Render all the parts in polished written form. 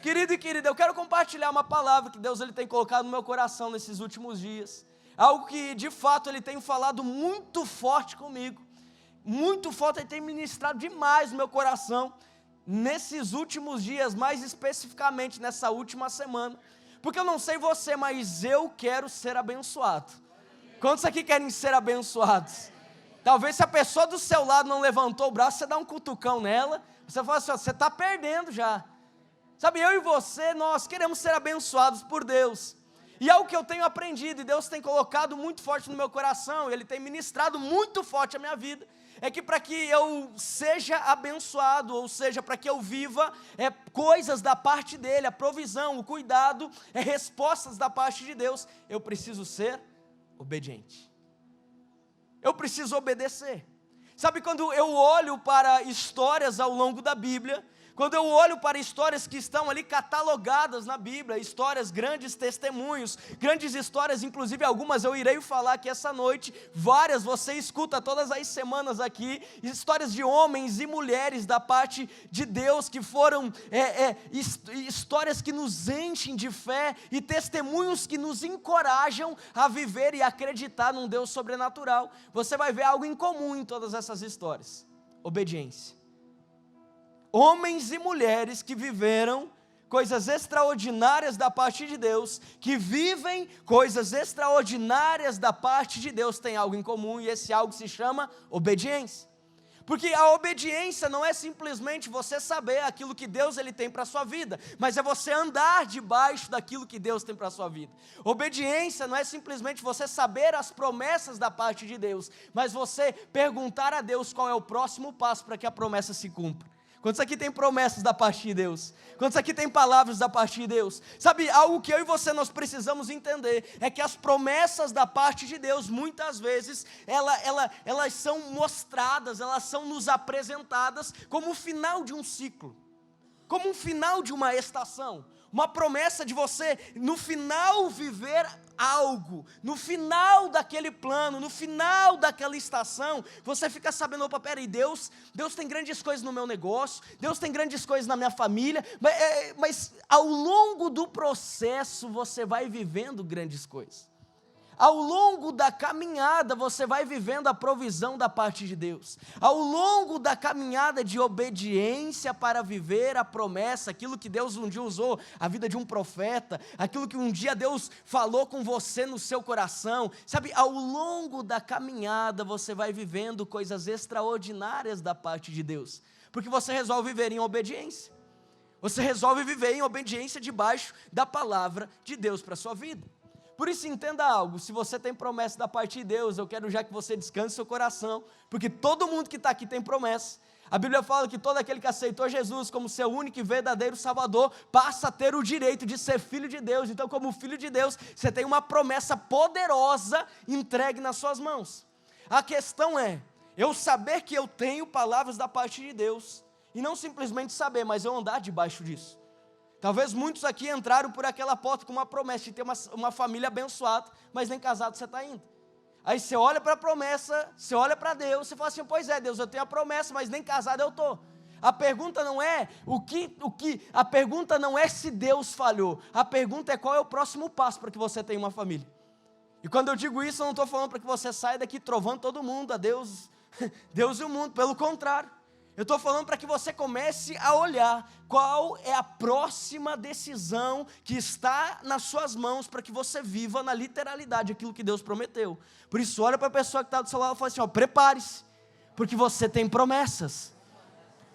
Querido e querida, eu quero compartilhar uma palavra que Deus ele tem colocado no meu coração nesses últimos dias. Algo que de fato Ele tem falado muito forte comigo. Muito forte, Ele tem ministrado demais no meu coração. Nesses últimos dias, mais especificamente nessa última semana. Porque eu não sei você, mas eu quero ser abençoado. Quantos aqui querem ser abençoados? Talvez se a pessoa do seu lado não levantou o braço, você dá um cutucão nela. Você fala assim, ó, você está perdendo já. Sabe, eu e você, nós queremos ser abençoados por Deus. E é o que eu tenho aprendido, e Deus tem colocado muito forte no meu coração, Ele tem ministrado muito forte a minha vida, é que para que eu seja abençoado, ou seja, para que eu viva coisas da parte dEle, a provisão, o cuidado, respostas da parte de Deus, eu preciso ser obediente. Eu preciso obedecer. Sabe, quando eu olho para histórias ao longo da Bíblia, quando eu olho para histórias que estão ali catalogadas na Bíblia, histórias, grandes testemunhos, grandes histórias, inclusive algumas eu irei falar aqui essa noite, várias você escuta todas as semanas aqui, histórias de homens e mulheres da parte de Deus que foram histórias que nos enchem de fé e testemunhos que nos encorajam a viver e acreditar num Deus sobrenatural. Você vai ver algo em comum em todas essas histórias: obediência. Homens e mulheres que viveram coisas extraordinárias da parte de Deus, que vivem coisas extraordinárias da parte de Deus, têm algo em comum, e esse algo se chama obediência. Porque a obediência não é simplesmente você saber aquilo que Deus ele tem para a sua vida, mas é você andar debaixo daquilo que Deus tem para a sua vida. Obediência não é simplesmente você saber as promessas da parte de Deus, mas você perguntar a Deus qual é o próximo passo para que a promessa se cumpra. Quantos aqui tem promessas da parte de Deus? Quantos aqui tem palavras da parte de Deus? Sabe, algo que eu e você nós precisamos entender é que as promessas da parte de Deus, muitas vezes, elas são mostradas, elas são nos apresentadas como o final de um ciclo, como um final de uma estação, uma promessa de você, no final, viver algo, no final daquele plano, no final daquela estação, você fica sabendo, opa, peraí, Deus tem grandes coisas no meu negócio, Deus tem grandes coisas na minha família, mas ao longo do processo você vai vivendo grandes coisas. Ao longo da caminhada você vai vivendo a provisão da parte de Deus. Ao longo da caminhada de obediência para viver a promessa, aquilo que Deus um dia usou, a vida de um profeta, aquilo que um dia Deus falou com você no seu coração. Sabe, ao longo da caminhada você vai vivendo coisas extraordinárias da parte de Deus. Porque você resolve viver em obediência. Você resolve viver em obediência debaixo da palavra de Deus para a sua vida. Por isso entenda algo, se você tem promessa da parte de Deus, eu quero já que você descanse seu coração, porque todo mundo que está aqui tem promessa. A Bíblia fala que todo aquele que aceitou Jesus como seu único e verdadeiro Salvador, passa a ter o direito de ser filho de Deus. Então, como filho de Deus, você tem uma promessa poderosa entregue nas suas mãos. A questão é, eu saber que eu tenho palavras da parte de Deus, e não simplesmente saber, mas eu andar debaixo disso. Talvez muitos aqui entraram por aquela porta com uma promessa de ter uma família abençoada, mas nem casado você está indo. Aí você olha para a promessa, você olha para Deus, você fala assim, pois é Deus, eu tenho a promessa, mas nem casado eu estou. A pergunta não é a pergunta não é se Deus falhou, a pergunta é qual é o próximo passo para que você tenha uma família. E quando eu digo isso, eu não estou falando para que você saia daqui trovando todo mundo, a Deus e o mundo, pelo contrário. Eu estou falando para que você comece a olhar qual é a próxima decisão que está nas suas mãos para que você viva na literalidade aquilo que Deus prometeu. Por isso, olha para a pessoa que está do seu lado e fala assim, ó, prepare-se, porque você tem promessas.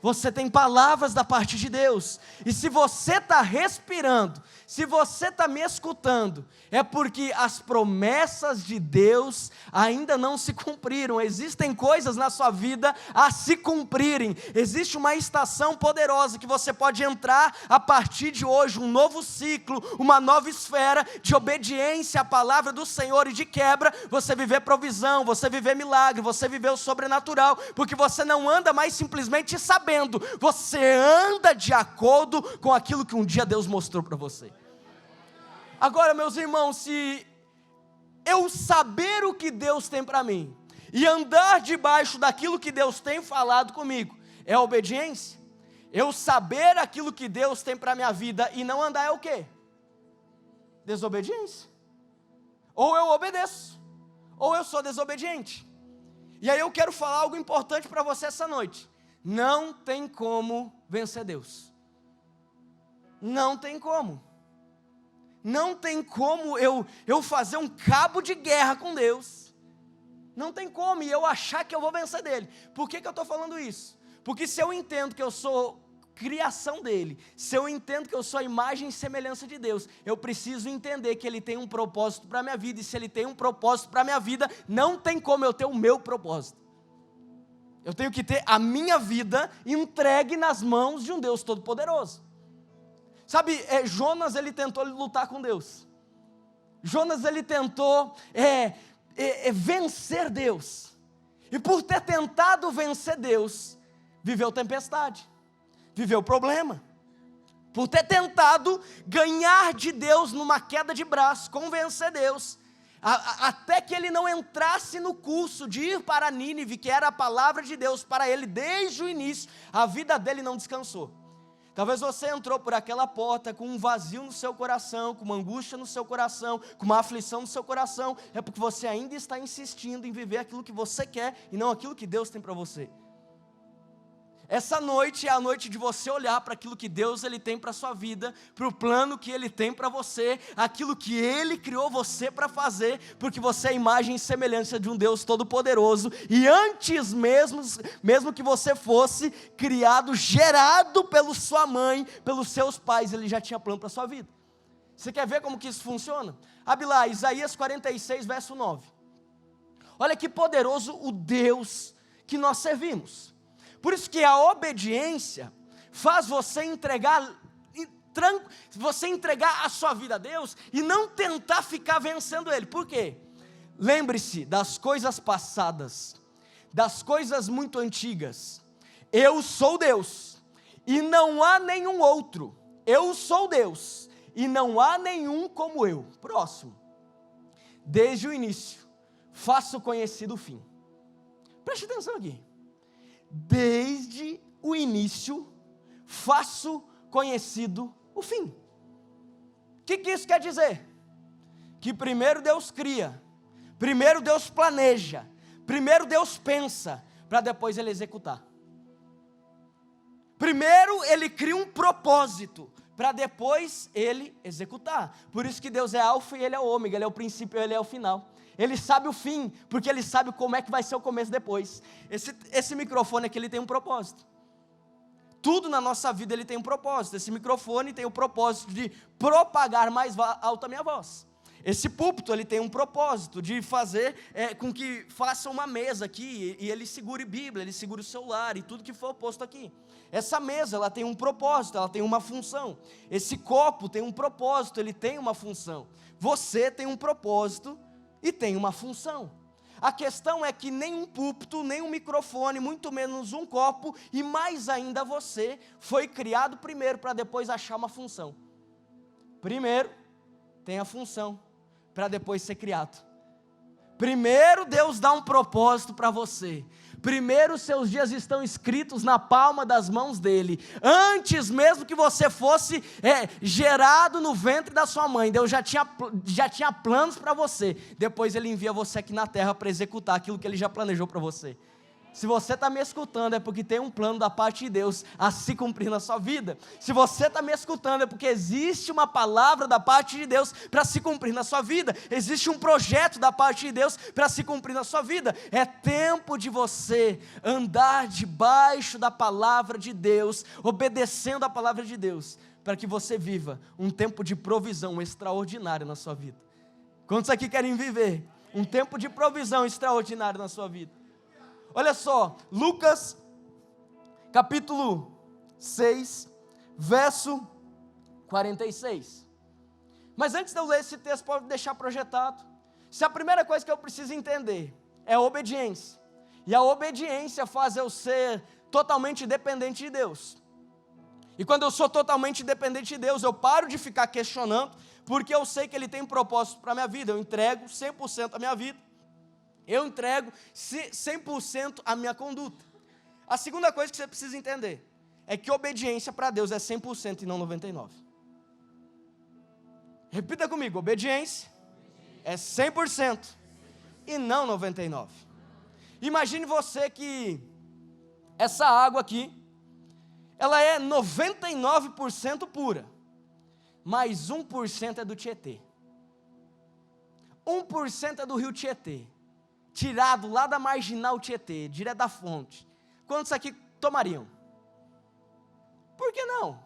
Você tem palavras da parte de Deus. E se você está respirando, se você está me escutando, é porque as promessas de Deus ainda não se cumpriram. Existem coisas na sua vida a se cumprirem. Existe uma estação poderosa que você pode entrar a partir de hoje, um novo ciclo, uma nova esfera de obediência à palavra do Senhor e de quebra, você viver provisão, você viver milagre, você viver o sobrenatural, porque você não anda mais simplesmente sabendo, você anda de acordo com aquilo que um dia Deus mostrou para você. Agora, meus irmãos, se eu saber o que Deus tem para mim e andar debaixo daquilo que Deus tem falado comigo, é obediência? Eu saber aquilo que Deus tem para a minha vida e não andar é o quê? Desobediência. Ou eu obedeço, ou eu sou desobediente. E aí eu quero falar algo importante para você essa noite. Não tem como vencer Deus. Não tem como. Não tem como eu fazer um cabo de guerra com Deus. Não tem como, e eu achar que eu vou vencer dele. Por que eu estou falando isso? Porque se eu entendo que eu sou criação dele, se eu entendo que eu sou a imagem e semelhança de Deus, eu preciso entender que ele tem um propósito para a minha vida, e se ele tem um propósito para a minha vida, não tem como eu ter o meu propósito. Eu tenho que ter a minha vida entregue nas mãos de um Deus Todo-Poderoso. Sabe, Jonas, ele tentou lutar com Deus. Jonas, ele tentou vencer Deus. E por ter tentado vencer Deus, viveu tempestade, viveu problema. Por ter tentado ganhar de Deus numa queda de braço, convencer Deus, até que ele não entrasse no curso de ir para Nínive, que era a palavra de Deus para ele desde o início, a vida dele não descansou. Talvez você entrou por aquela porta com um vazio no seu coração, com uma angústia no seu coração, com uma aflição no seu coração, é porque você ainda está insistindo em viver aquilo que você quer e não aquilo que Deus tem para você. Essa noite é a noite de você olhar para aquilo que Deus ele tem para a sua vida, para o plano que Ele tem para você, aquilo que Ele criou você para fazer, porque você é a imagem e semelhança de um Deus Todo-Poderoso, e antes mesmo que você fosse criado, gerado pela sua mãe, pelos seus pais, Ele já tinha plano para a sua vida. Você quer ver como que isso funciona? Abre lá, Isaías 46, verso 9. Olha que poderoso o Deus que nós servimos. Por isso que a obediência faz você entregar a sua vida a Deus e não tentar ficar vencendo Ele. Por quê? Lembre-se das coisas passadas, das coisas muito antigas. Eu sou Deus e não há nenhum outro. Eu sou Deus e não há nenhum como eu. Próximo. Desde o início, faço conhecido o fim. Preste atenção aqui. Desde o início, faço conhecido o fim. O que isso quer dizer? Que primeiro Deus cria, primeiro Deus planeja, primeiro Deus pensa, para depois Ele executar. Primeiro Ele cria um propósito, para depois Ele executar. Por isso que Deus é alfa e Ele é o ômega, Ele é o princípio e Ele é o final. Ele sabe o fim, porque Ele sabe como é que vai ser o começo depois. Esse microfone aqui, ele tem um propósito. Tudo na nossa vida, ele tem um propósito. Esse microfone tem o propósito de propagar mais alto a minha voz. Esse púlpito, ele tem um propósito de fazer com que faça uma mesa aqui, e ele segure Bíblia, ele segure o celular, e tudo que for posto aqui. Essa mesa, ela tem um propósito, ela tem uma função. Esse copo tem um propósito, ele tem uma função. Você tem um propósito e tem uma função. A questão é que nem um púlpito, nem um microfone, muito menos um copo, e mais ainda você, foi criado primeiro para depois achar uma função. Primeiro tem a função, para depois ser criado. Primeiro Deus dá um propósito para você. Primeiro os seus dias estão escritos na palma das mãos dEle. Antes mesmo que você fosse gerado no ventre da sua mãe, Deus já tinha planos para você. Depois Ele envia você aqui na terra para executar aquilo que Ele já planejou para você. Se você está me escutando, é porque tem um plano da parte de Deus a se cumprir na sua vida. Se você está me escutando, é porque existe uma palavra da parte de Deus para se cumprir na sua vida. Existe um projeto da parte de Deus para se cumprir na sua vida. É tempo de você andar debaixo da palavra de Deus, obedecendo a palavra de Deus, para que você viva um tempo de provisão extraordinária na sua vida. Quantos aqui querem viver um tempo de provisão extraordinária na sua vida? Olha só, Lucas, capítulo 6, verso 46. Mas antes de eu ler esse texto, pode deixar projetado. Se a primeira coisa que eu preciso entender é a obediência, e a obediência faz eu ser totalmente dependente de Deus. E quando eu sou totalmente dependente de Deus, eu paro de ficar questionando, porque eu sei que Ele tem um propósito para a minha vida. Eu entrego 100% a minha vida. Eu entrego 100% a minha conduta. A segunda coisa que você precisa entender é que obediência para Deus é 100% e não 99%. Repita comigo, obediência é 100% e não 99%. Imagine você que essa água aqui, ela é 99% pura, mas 1% é do Tietê. 1% é do rio Tietê, tirado lá da marginal Tietê, direto da fonte. Quantos aqui tomariam? Por que não?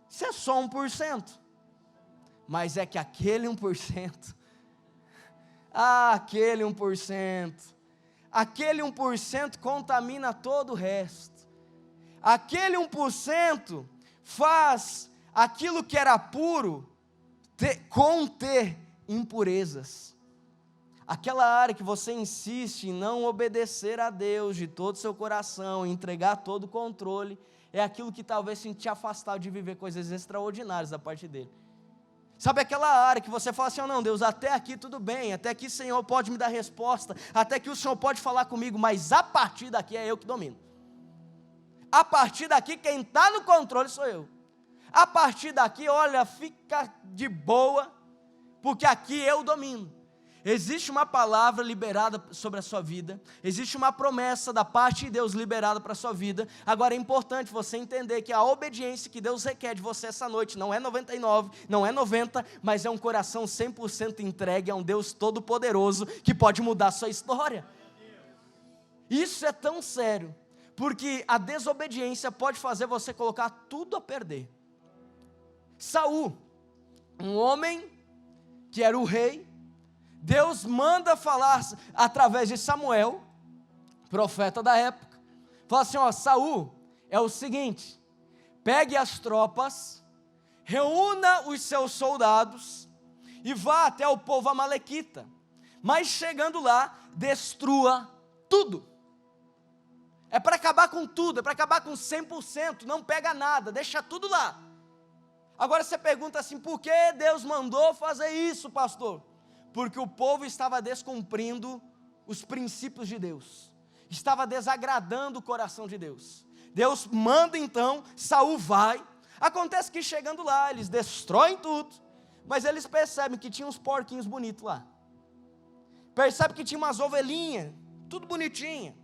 Isso é só 1%. Mas é que aquele 1%, aquele 1% contamina todo o resto. Aquele 1% faz aquilo que era puro conter impurezas. Aquela área que você insiste em não obedecer a Deus de todo o seu coração, entregar todo o controle, é aquilo que talvez te afastar de viver coisas extraordinárias da parte dele. Sabe aquela área que você fala assim, oh, não Deus, até aqui tudo bem, até aqui o Senhor pode me dar resposta, até aqui o Senhor pode falar comigo, mas a partir daqui é eu que domino. A partir daqui quem está no controle sou eu. A partir daqui, olha, fica de boa, porque aqui eu domino. Existe uma palavra liberada sobre a sua vida, existe uma promessa da parte de Deus liberada para a sua vida. Agora é importante você entender que a obediência que Deus requer de você essa noite não é 99, não é 90, mas é um coração 100% entregue a um Deus todo-poderoso que pode mudar a sua história. Isso é tão sério, porque a desobediência pode fazer você colocar tudo a perder. Saul, um homem que era o rei, Deus manda falar através de Samuel, profeta da época, fala assim, ó, Saul, é o seguinte, pegue as tropas, reúna os seus soldados e vá até o povo amalequita, mas chegando lá, destrua tudo. É para acabar com tudo, é para acabar com 100%, não pega nada, deixa tudo lá. Agora você pergunta assim, por que Deus mandou fazer isso, pastor? Porque o povo estava descumprindo os princípios de Deus, estava desagradando o coração de Deus. Deus manda então, Saul vai, acontece que chegando lá, eles destroem tudo, mas eles percebem que tinha uns porquinhos bonitos lá, percebem que tinha umas ovelhinhas, tudo bonitinha,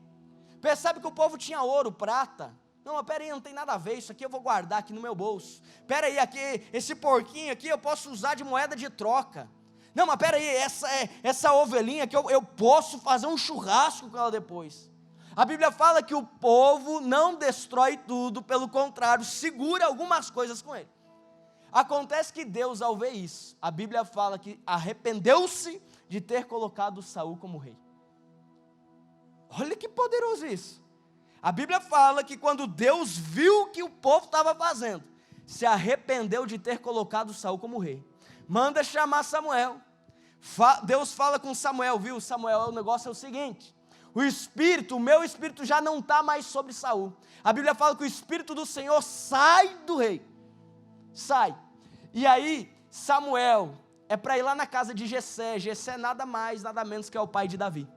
percebem que o povo tinha ouro, prata. Não, mas pera aí, não tem nada a ver, isso aqui eu vou guardar aqui no meu bolso. Pera aí, aqui, esse porquinho aqui eu posso usar de moeda de troca. Não, mas pera aí, essa ovelhinha aqui eu posso fazer um churrasco com ela depois. A Bíblia fala que o povo não destrói tudo, pelo contrário, segura algumas coisas com ele. Acontece que Deus, ao ver isso, a Bíblia fala que arrependeu-se de ter colocado Saul como rei. Olha que poderoso isso. A Bíblia fala que quando Deus viu o que o povo estava fazendo, se arrependeu de ter colocado Saul como rei. Manda chamar Samuel. Deus fala com Samuel, viu? Samuel, o negócio é o seguinte, o meu espírito já não está mais sobre Saul. A Bíblia fala que o espírito do Senhor sai do rei. Sai. E aí, Samuel é para ir lá na casa de Jessé. Jessé nada mais, nada menos que é o pai de Davi.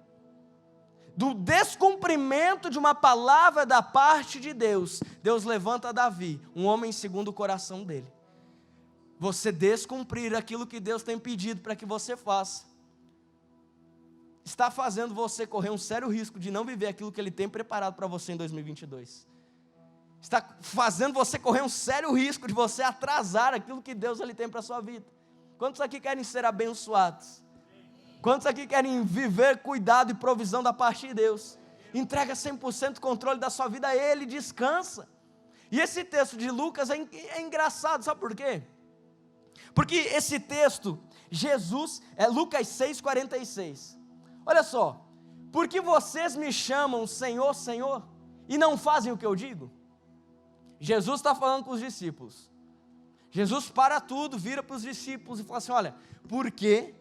Do descumprimento de uma palavra da parte de Deus, Deus levanta Davi, um homem segundo o coração dele. Você descumprir aquilo que Deus tem pedido para que você faça, está fazendo você correr um sério risco de não viver aquilo que Ele tem preparado para você em 2022. Está fazendo você correr um sério risco de você atrasar aquilo que Deus Ele tem para a sua vida. Quantos aqui querem ser abençoados? Quantos aqui querem viver cuidado e provisão da parte de Deus? Entrega 100% controle da sua vida a Ele, descansa. E esse texto de Lucas é engraçado, sabe por quê? Porque esse texto, Jesus, é Lucas 6,46. Olha só, porque vocês me chamam Senhor, Senhor, e não fazem o que eu digo? Jesus está falando com os discípulos. Jesus para tudo, vira para os discípulos e fala assim, olha, por que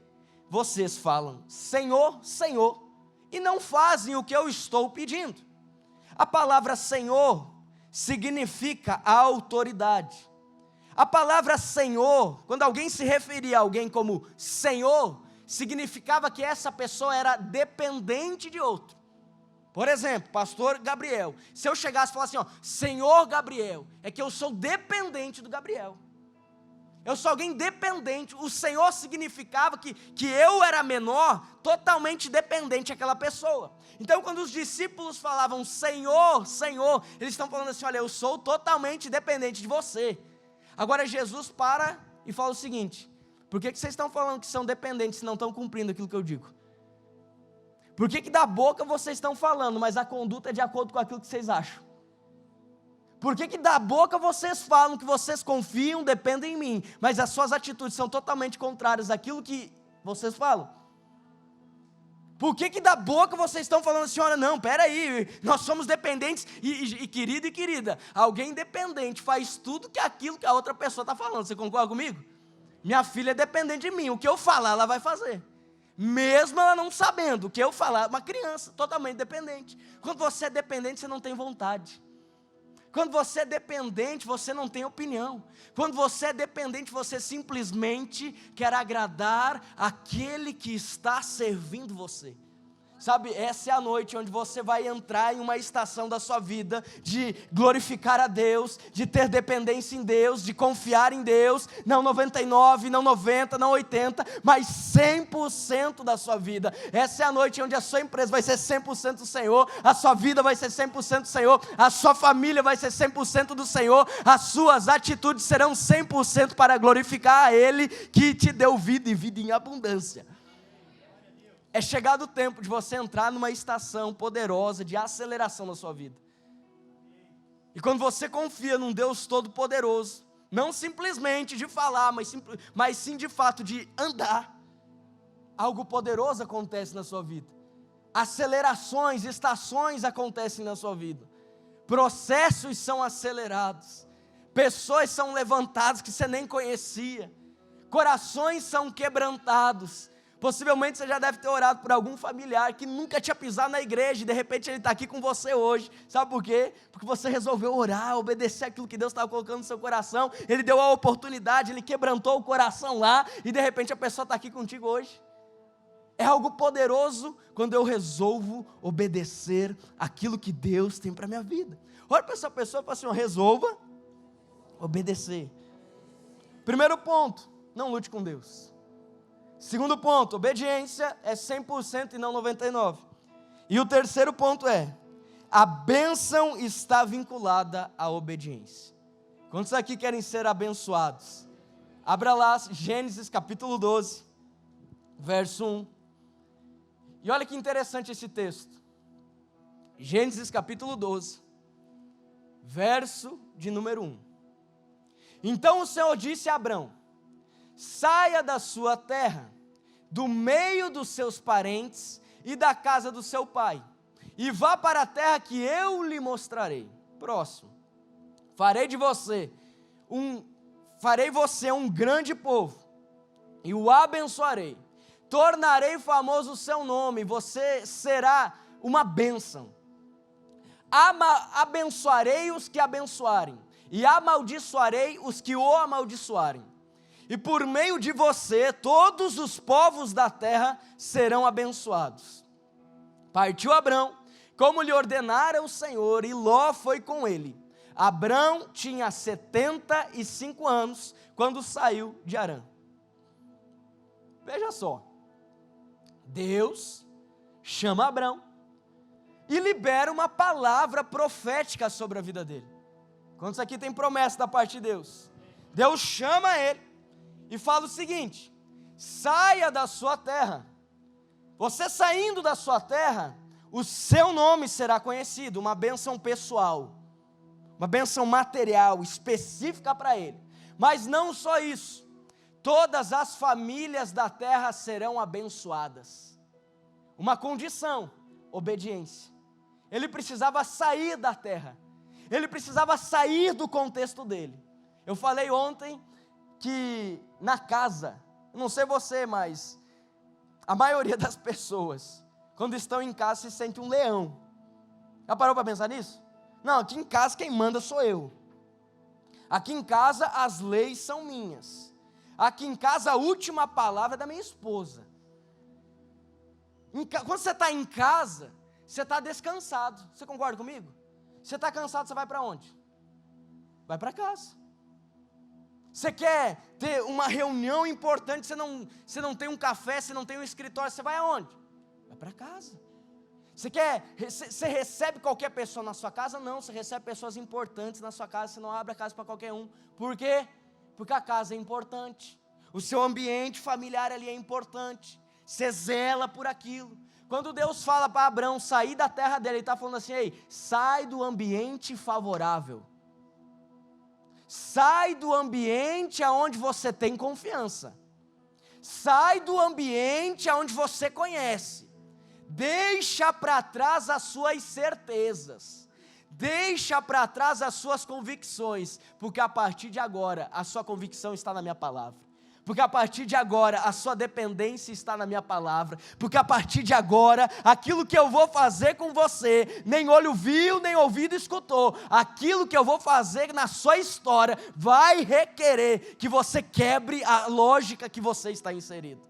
vocês falam Senhor, Senhor, e não fazem o que eu estou pedindo? A palavra Senhor significa a autoridade. A palavra Senhor, quando alguém se referia a alguém como Senhor, significava que essa pessoa era dependente de outro. Por exemplo, pastor Gabriel, se eu chegasse e falasse assim, Senhor Gabriel, é que eu sou dependente do Gabriel. Eu sou alguém dependente. O Senhor significava que eu era menor, totalmente dependente daquela pessoa. Então, quando os discípulos falavam Senhor, Senhor, eles estão falando assim, olha, eu sou totalmente dependente de você. Agora Jesus para e fala o seguinte, por que vocês estão falando que são dependentes se não estão cumprindo aquilo que eu digo? Por que da boca vocês estão falando, mas a conduta é de acordo com aquilo que vocês acham? Por que da boca vocês falam que vocês confiam, dependem em mim, mas as suas atitudes são totalmente contrárias àquilo que vocês falam? Por que da boca vocês estão falando assim, olha, não, peraí, nós somos dependentes, e querido e querida, alguém dependente faz tudo aquilo que a outra pessoa está falando, você concorda comigo? Minha filha é dependente de mim, o que eu falar ela vai fazer. Mesmo ela não sabendo o que eu falar, uma criança totalmente dependente. Quando você é dependente, você não tem vontade. Quando você é dependente, você não tem opinião. Quando você é dependente, você simplesmente quer agradar aquele que está servindo você. Sabe, essa é a noite onde você vai entrar em uma estação da sua vida de glorificar a Deus, de ter dependência em Deus, de confiar em Deus, não 99, não 90, não 80, mas 100% da sua vida. Essa é a noite onde a sua empresa vai ser 100% do Senhor, a sua vida vai ser 100% do Senhor, a sua família vai ser 100% do Senhor, as suas atitudes serão 100% para glorificar a Ele que te deu vida e vida em abundância. É chegado o tempo de você entrar numa estação poderosa de aceleração na sua vida. E quando você confia num Deus todo-poderoso, não simplesmente de falar, mas sim de fato de andar, algo poderoso acontece na sua vida. Acelerações, estações acontecem na sua vida. Processos são acelerados. Pessoas são levantadas que você nem conhecia. Corações são quebrantados. Possivelmente você já deve ter orado por algum familiar que nunca tinha pisado na igreja e de repente ele está aqui com você hoje. Sabe por quê? Porque você resolveu orar, obedecer aquilo que Deus estava colocando no seu coração. Ele deu a oportunidade, Ele quebrantou o coração lá e de repente a pessoa está aqui contigo hoje. É algo poderoso quando eu resolvo obedecer aquilo que Deus tem para a minha vida. Olha para essa pessoa e fala assim, resolva obedecer. Primeiro ponto, não lute com Deus. Segundo ponto, obediência é 100% e não 99%. E o terceiro ponto é, a bênção está vinculada à obediência. Quantos aqui querem ser abençoados? Abra lá, Gênesis capítulo 12, verso 1. E olha que interessante esse texto. Gênesis capítulo 12, verso de número 1. Então o Senhor disse a Abrão, saia da sua terra, do meio dos seus parentes e da casa do seu pai, e vá para a terra que eu lhe mostrarei. Próximo. Farei você um grande povo, e o abençoarei. Tornarei famoso o seu nome, você será uma bênção. Abençoarei os que abençoarem, e amaldiçoarei os que o amaldiçoarem. E por meio de você, todos os povos da terra serão abençoados. Partiu Abrão, como lhe ordenara o Senhor, e Ló foi com ele. Abrão tinha 75 anos, quando saiu de Harã. Veja só, Deus chama Abrão, e libera uma palavra profética sobre a vida dele. Quantos aqui tem promessa da parte de Deus? Deus chama ele, e fala o seguinte, saia da sua terra, você saindo da sua terra, o seu nome será conhecido, uma bênção pessoal, uma bênção material, específica para ele, mas não só isso, todas as famílias da terra serão abençoadas, uma condição, obediência, ele precisava sair da terra, ele precisava sair do contexto dele. Eu falei ontem, que na casa, não sei você, mas a maioria das pessoas, quando estão em casa, se sente um leão. Já parou para pensar nisso? Não, aqui em casa quem manda sou eu. Aqui em casa as leis são minhas. Aqui em casa a última palavra é da minha esposa. Quando você está em casa, Você está descansado. Você concorda comigo? Você está cansado, você vai para onde? Vai para casa. Você quer ter uma reunião importante, você não tem um café, você não tem um escritório, você vai aonde? Vai para casa. Você recebe qualquer pessoa na sua casa? Não, você recebe pessoas importantes na sua casa, você não abre a casa para qualquer um. Por quê? Porque a casa é importante. O seu ambiente familiar ali é importante. Você zela por aquilo. Quando Deus fala para Abraão sair da terra dele, Ele está falando assim: ei, sai do ambiente favorável. Sai do ambiente aonde você tem confiança. Sai do ambiente aonde você conhece. Deixa para trás as suas certezas. Deixa para trás as suas convicções, porque a partir de agora a sua convicção está na minha palavra. Porque a partir de agora a sua dependência está na minha palavra. Porque a partir de agora aquilo que eu vou fazer com você, nem olho viu, nem ouvido escutou. Aquilo que eu vou fazer na sua história vai requerer que você quebre a lógica que você está inserido.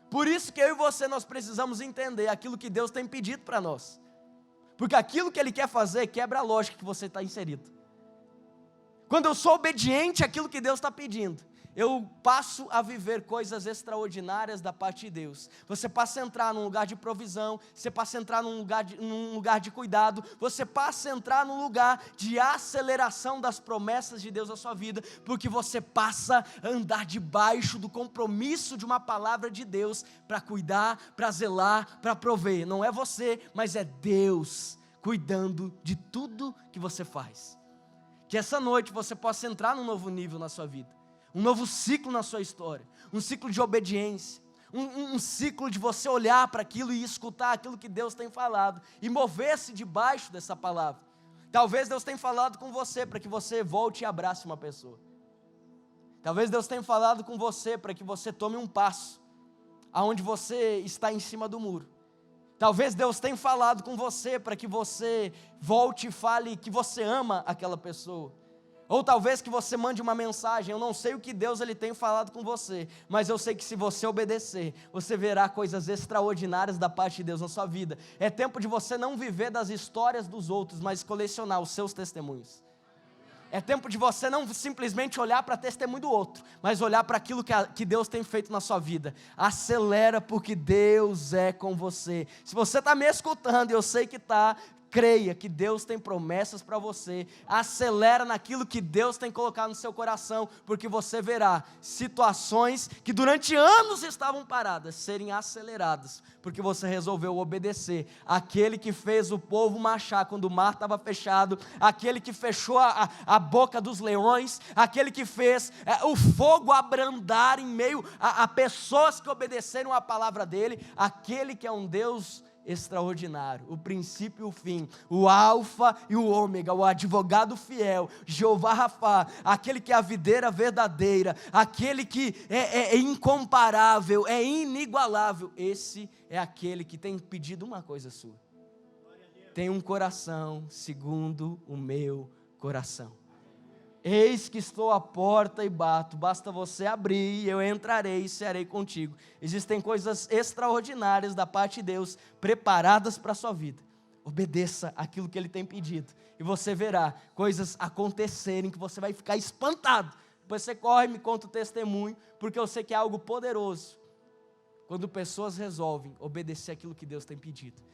Por isso que eu e você nós precisamos entender aquilo que Deus tem pedido para nós. Porque aquilo que Ele quer fazer quebra a lógica que você está inserido. Quando eu sou obediente àquilo que Deus está pedindo, eu passo a viver coisas extraordinárias da parte de Deus. Você passa a entrar num lugar de provisão, você passa a entrar num lugar de cuidado, você passa a entrar num lugar de aceleração das promessas de Deus na sua vida, porque você passa a andar debaixo do compromisso de uma palavra de Deus, para cuidar, para zelar, para prover. Não é você, mas é Deus cuidando de tudo que você faz. Que essa noite você possa entrar num novo nível na sua vida. Um novo ciclo na sua história, um ciclo de obediência, um ciclo de você olhar para aquilo e escutar aquilo que Deus tem falado, e mover-se debaixo dessa palavra. Talvez Deus tenha falado com você para que você volte e abrace uma pessoa. Talvez Deus tenha falado com você para que você tome um passo, aonde você está em cima do muro. Talvez Deus tenha falado com você para que você volte e fale que você ama aquela pessoa. Ou talvez que você mande uma mensagem. Eu não sei o que Deus Ele tem falado com você, mas eu sei que se você obedecer, você verá coisas extraordinárias da parte de Deus na sua vida. É tempo de você não viver das histórias dos outros, mas colecionar os seus testemunhos. É tempo de você não simplesmente olhar para o testemunho do outro, mas olhar para aquilo que Deus tem feito na sua vida. Acelera, porque Deus é com você. Se você está me escutando, eu sei que está, creia que Deus tem promessas para você. Acelera naquilo que Deus tem colocado no seu coração, porque você verá situações que durante anos estavam paradas serem aceleradas, porque você resolveu obedecer aquele que fez o povo marchar quando o mar estava fechado, aquele que fechou a boca dos leões, aquele que fez o fogo abrandar em meio a pessoas que obedeceram a palavra dele, aquele que é um Deus extraordinário, o princípio e o fim, o alfa e o ômega, o advogado fiel, Jeová Rafá, aquele que é a videira verdadeira, aquele que é incomparável, é inigualável. Esse é aquele que tem pedido uma coisa sua: tem um coração segundo o meu coração. Eis que estou à porta e bato, basta você abrir e eu entrarei e cearei contigo. Existem coisas extraordinárias da parte de Deus, preparadas para a sua vida. Obedeça aquilo que Ele tem pedido, e você verá coisas acontecerem que você vai ficar espantado. Depois você corre e me conta o testemunho, porque eu sei que é algo poderoso, quando pessoas resolvem obedecer aquilo que Deus tem pedido.